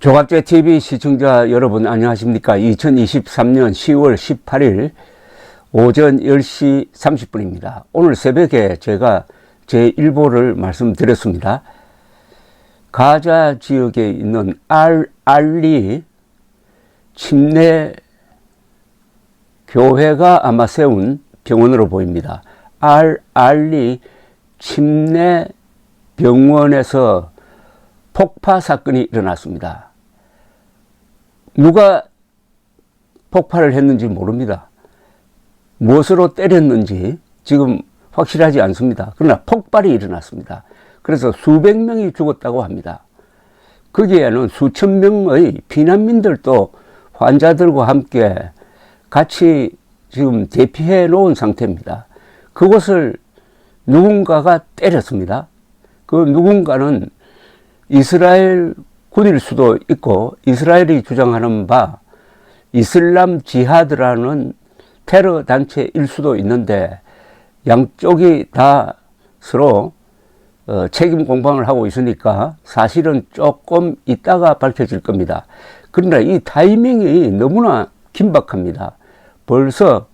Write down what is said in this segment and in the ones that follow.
조갑제 TV 시청자 여러분 안녕하십니까? 2023년 10월 18일 오전 10시 30분입니다. 오늘 새벽에 제가 제 일보를 말씀드렸습니다. 가자 지역에 있는 알리 침례 교회가 아마 세운 병원으로 보입니다. 알리 침례 병원에서 폭파 사건이 일어났습니다. 누가 폭발을 했는지 모릅니다. 무엇으로 때렸는지 지금 확실하지 않습니다. 그러나 폭발이 일어났습니다. 그래서 수백 명이 죽었다고 합니다. 거기에는 수천 명의 피난민들도 환자들과 함께 같이 지금 대피해 놓은 상태입니다. 그곳을 누군가가 때렸습니다. 그 누군가는 이스라엘 군일 수도 있고 이스라엘이 주장하는 바 이슬람 지하드라는 테러 단체일 수도 있는데 양쪽이 다 서로 책임 공방을 하고 있으니까 사실은 조금 있다가 밝혀질 겁니다. 그러나 이 타이밍이 너무나 긴박합니다. 벌써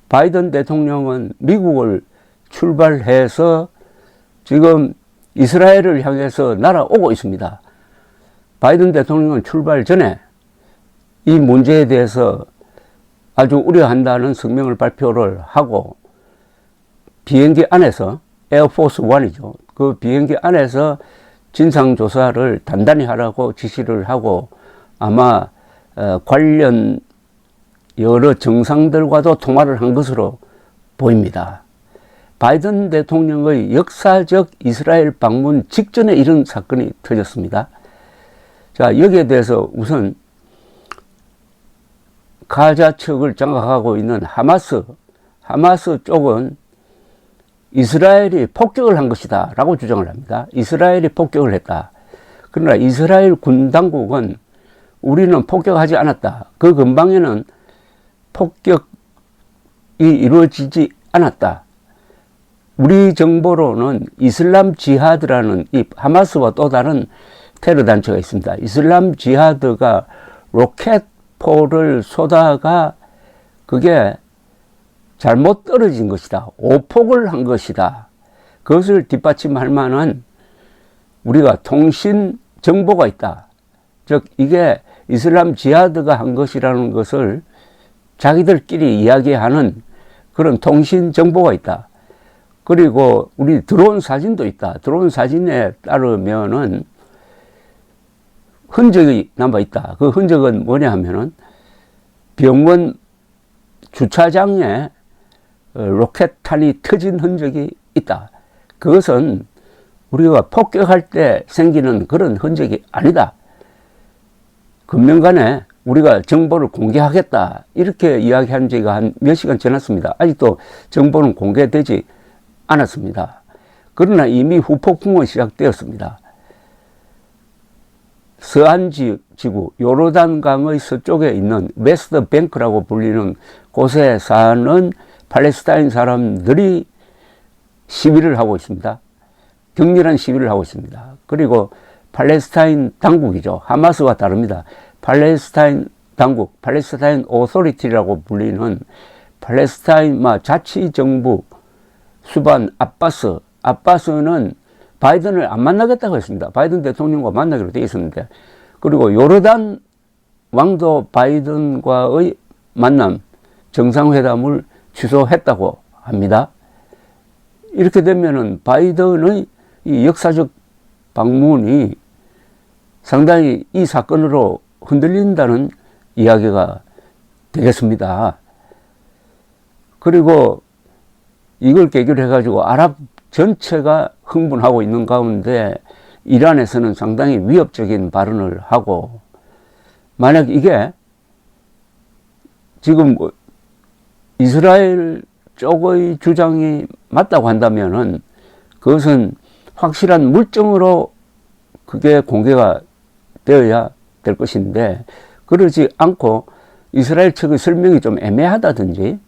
바이든 대통령은 미국을 출발해서 지금 이스라엘을 향해서 날아오고 있습니다. 바이든 대통령은 출발 전에 이 문제에 대해서 아주 우려한다는 성명을 발표를 하고 비행기 안에서 에어포스 1이죠. 그 비행기 안에서 진상조사를 단단히 하라고 지시를 하고 아마 관련 여러 정상들과도 통화를 한 것으로 보입니다. 바이든 대통령의 역사적 이스라엘 방문 직전에 이런 사건이 터졌습니다. 자, 여기에 대해서 우선 가자 측을 장악하고 있는 하마스 쪽은 이스라엘이 폭격을 한 것이다 라고 주장을 합니다. 이스라엘이 폭격을 했다. 그러나 이스라엘 군 당국은 우리는 폭격하지 않았다. 그 근방에는 폭격이 이루어지지 않았다. 우리 정보로는 이슬람 지하드라는 이 하마스와 또 다른 테러 단체가 있습니다. 이슬람 지하드가 로켓포를 쏘다가 그게 잘못 떨어진 것이다. 오폭을 한 것이다. 그것을 뒷받침할 만한 우리가 통신 정보가 있다. 즉 이게 이슬람 지하드가 한 것이라는 것을 자기들끼리 이야기하는 그런 통신 정보가 있다. 그리고 우리 드론 사진도 있다. 드론 사진에 따르면은 흔적이 남아있다. 그 흔적은 뭐냐 하면은 병원 주차장에 로켓탄이 터진 흔적이 있다. 그것은 우리가 폭격할 때 생기는 그런 흔적이 아니다. 금년간에 우리가 정보를 공개하겠다. 이렇게 이야기한 지가 한 몇 시간 지났습니다. 아직도 정보는 공개되지 않았습니다. 그러나 이미 후폭풍은 시작되었습니다. 서안지구 요르단강의 서쪽에 있는 웨스트 뱅크라고 불리는 곳에 사는 팔레스타인 사람들이 시위를 하고 있습니다. 격렬한 시위를 하고 있습니다. 그리고 팔레스타인 당국이죠. 하마스와 다릅니다. 팔레스타인 당국, 팔레스타인 오토리티라고 불리는 팔레스타인 자치정부 수반 아바스는 바이든을 안 만나겠다고 했습니다. 바이든 대통령과 만나기로 되어 있었는데, 그리고 요르단 왕도 바이든과의 만남, 정상회담을 취소했다고 합니다. 이렇게 되면은 바이든의 이 역사적 방문이 상당히 이 사건으로 흔들린다는 이야기가 되겠습니다. 그리고 이걸 계기로 해가지고 아랍 전체가 흥분하고 있는 가운데 이란에서는 상당히 위협적인 발언을 하고, 만약 이게 지금 이스라엘 쪽의 주장이 맞다고 한다면은 그것은 확실한 물증으로 그게 공개가 되어야 될 것인데, 그러지 않고 이스라엘 측의 설명이 좀 애매하다든지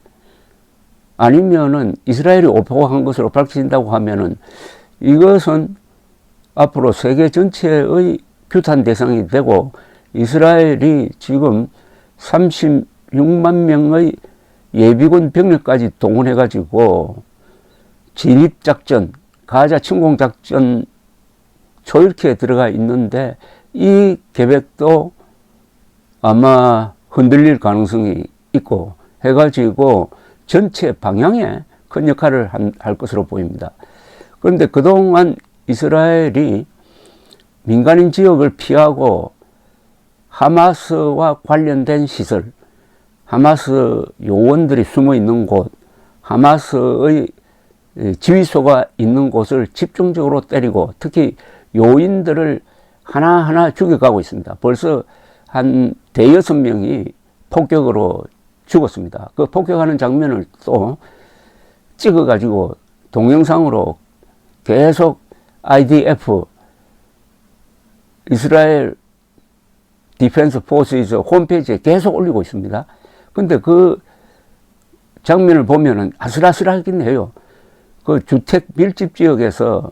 아니면은 이스라엘이 오폭한 것으로 밝혀진다고 하면은 이것은 앞으로 세계 전체의 규탄 대상이 되고 이스라엘이 지금 36만 명의 예비군 병력까지 동원해 가지고 진입작전, 가자 침공작전 초일기에 들어가 있는데 이 계획도 아마 흔들릴 가능성이 있고 해가지고 전체 방향에 큰 역할을 할 것으로 보입니다. 그런데 그동안 이스라엘이 민간인 지역을 피하고 하마스와 관련된 시설, 하마스 요원들이 숨어 있는 곳, 하마스의 지휘소가 있는 곳을 집중적으로 때리고 특히 요인들을 하나하나 죽여가고 있습니다. 벌써 한 대여섯 명이 폭격으로 죽었습니다. 그 폭격하는 장면을 또 찍어가지고 동영상으로 계속 IDF, 이스라엘 디펜스 포스에서 홈페이지에 계속 올리고 있습니다. 근데 그 장면을 보면은 아슬아슬하긴 해요. 그 주택 밀집 지역에서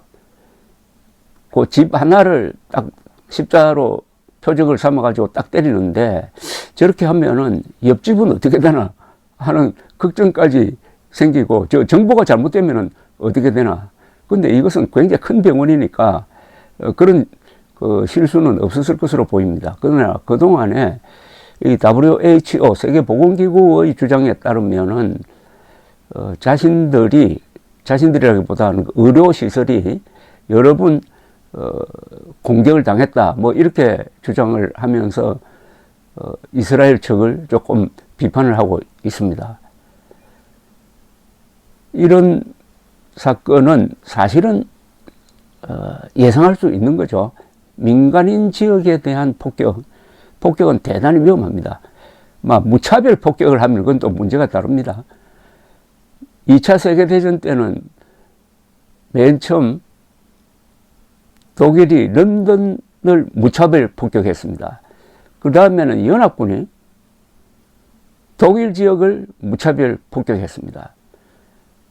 그 집 하나를 딱 십자로 표적을 삼아가지고 딱 때리는데 저렇게 하면은 옆집은 어떻게 되나 하는 걱정까지 생기고 저 정보가 잘못되면은 어떻게 되나. 근데 이것은 굉장히 큰 병원이니까 그런 그 실수는 없었을 것으로 보입니다. 그러나 그동안에 이 WHO 세계보건기구의 주장에 따르면은 자신들이라기보다는 의료시설이 여러 번 공격을 당했다 뭐 이렇게 주장을 하면서 이스라엘 측을 조금 비판을 하고 있습니다. 이런 사건은 사실은 예상할 수 있는 거죠. 민간인 지역에 대한 폭격은 대단히 위험합니다. 막 무차별 폭격을 하면 그건 또 문제가 다릅니다. 2차 세계대전 때는 맨 처음 독일이 런던을 무차별 폭격했습니다. 그 다음에는 연합군이 독일 지역을 무차별 폭격했습니다.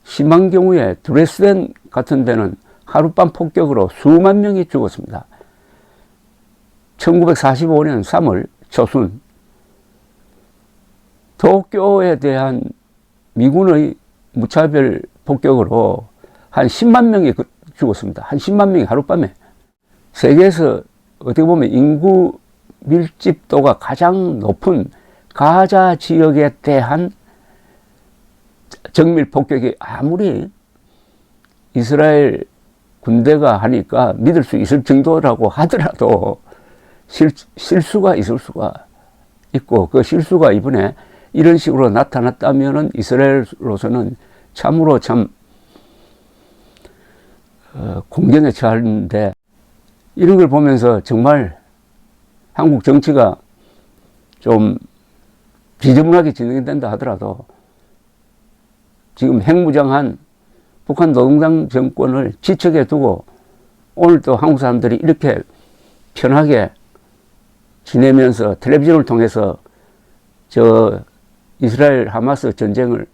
심한 경우에 드레스덴 같은 데는 하룻밤 폭격으로 수만 명이 죽었습니다. 1945년 3월 초순 도쿄에 대한 미군의 무차별 폭격으로 한 10만 명이 죽었습니다. 한 10만 명이 하룻밤에. 세계에서 어떻게 보면 인구 밀집도가 가장 높은 가자 지역에 대한 정밀 폭격이 아무리 이스라엘 군대가 하니까 믿을 수 있을 정도라고 하더라도 실수가 있을 수가 있고 그 실수가 이번에 이런 식으로 나타났다면은 이스라엘로서는 참으로 참 공경에 처하는데 이런 걸 보면서 정말 한국 정치가 좀 지저분하게 진행된다 하더라도 지금 핵무장한 북한 노동당 정권을 지척에 두고 오늘 또 한국 사람들이 이렇게 편하게 지내면서 텔레비전을 통해서 저 이스라엘 하마스 전쟁을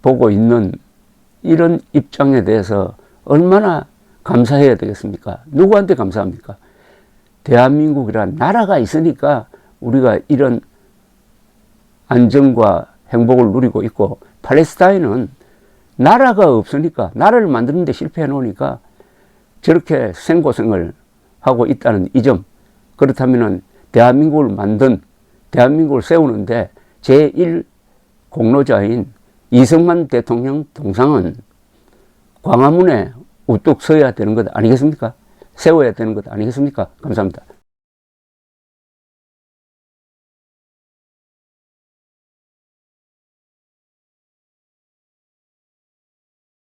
보고 있는 이런 입장에 대해서 얼마나 감사해야 되겠습니까? 누구한테 감사합니까? 대한민국이란 나라가 있으니까 우리가 이런 안정과 행복을 누리고 있고 팔레스타인은 나라가 없으니까 나라를 만드는데 실패해 놓으니까 저렇게 생고생을 하고 있다는 이 점. 그렇다면은 대한민국을 세우는데 제1 공로자인 이승만 대통령 동상은 광화문에 우뚝 서야 되는 것 아니겠습니까? 세워야 되는 것 아니겠습니까? 감사합니다.